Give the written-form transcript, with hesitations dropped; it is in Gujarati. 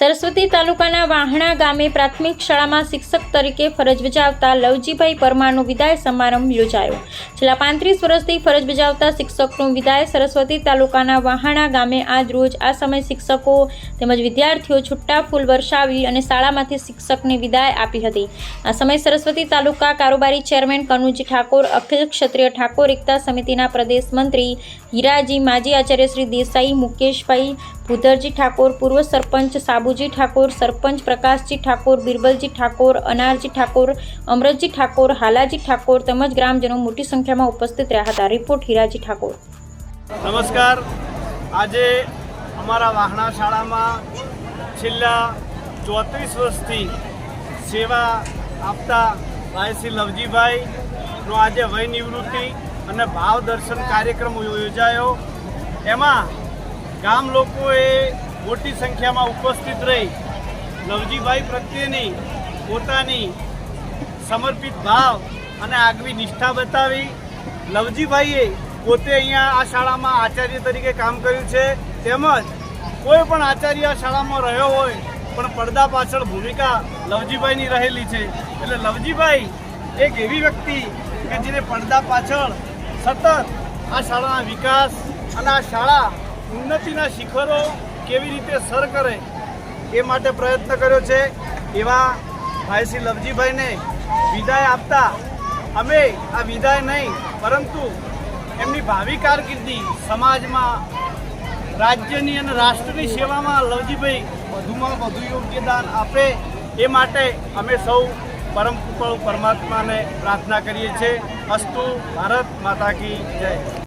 સરસ્વતી તાલુકાના વાહણા ગામે પ્રાથમિક શાળામાં શિક્ષક તરીકે ફરજ બજાવતા લવજીભાઈ પરમારનો વિદાય સમારંભ યોજાયો। છેલ્લા 35 વર્ષથી ફરજ બજાવતા શિક્ષકનો વિદાય સરસ્વતી તાલુકાના વાહણા ગામે આજ રોજ આ સમયે શિક્ષકો તેમજ વિદ્યાર્થીઓ છૂટા ફૂલ વર્ષાવી અને શાળામાંથી શિક્ષકને વિદાય આપી હતી। આ સમયે સરસ્વતી તાલુકા કારોબારી ચેરમેન કનુજી ઠાકોર, અખિલ ક્ષત્રિય ઠાકોર એકતા સમિતિના પ્રદેશ મંત્રી હીરાજી, માજી આચાર્ય શ્રી દેસાઈ, મુકેશભાઈ, ભૂધરજી ઠાકોર, પૂર્વ સરપંચ સાબુજી ઠાકોર, સરપંચ પ્રકાશજી ઠાકોર, બિરબલજી ઠાકોર, અનારજી ઠાકોર, અમરતજી ઠાકોર, હાલાજી ઠાકોર તેમજ ગ્રામજનો મોટી સંખ્યામાં ઉપસ્થિત રહ્યા હતા। રિપોર્ટ હીરાજી ઠાકોર। નમસ્કાર। આજે અમારા વાહણા શાળામાં છેલ્લા 34 વર્ષથી સેવા આપતા ભાઈ શ્રી લવજીભાઈનો આજે વય નિવૃત્તિ અને ભાવ દર્શન કાર્યક્રમ યોજાયો। એમાં ગામ લોકોએ મોટી સંખ્યામાં ઉપસ્થિત રહી લવજીભાઈ પ્રત્યેની પોતાની સમર્પિત ભાવ અને આગવી નિષ્ઠા બતાવી। લવજીભાઈએ પોતે અહીંયા આ શાળામાં આચાર્ય તરીકે કામ કર્યું છે, તેમજ કોઈ પણ આચાર્ય આ શાળામાં રહ્યો હોય પણ પડદા પાછળ ભૂમિકા લવજીભાઈની રહેલી છે। એટલે લવજીભાઈ એક એવી વ્યક્તિ કે જેને પડદા પાછળ સતત આ શાળાના વિકાસ અને આ શાળા ઉન્નતિના શિખરો કેવી રીતે સર કરે એ માટે પ્રયત્ન કર્યો છે। એવા ભાઈ શ્રી લવજીભાઈને વિદાય આપતા અમે આ વિદાય નહીં પરંતુ એમની ભાવિ કારકિર્દી સમાજમાં, રાજ્યની અને રાષ્ટ્રની સેવામાં લવજીભાઈ વધુમાં વધુ યોગ્યદાન આપે એ માટે અમે સૌ પરમ કૃપાળુ પરમાત્માને પ્રાર્થના કરીએ છીએ। અસ્તુ ભારત માતા કી જય।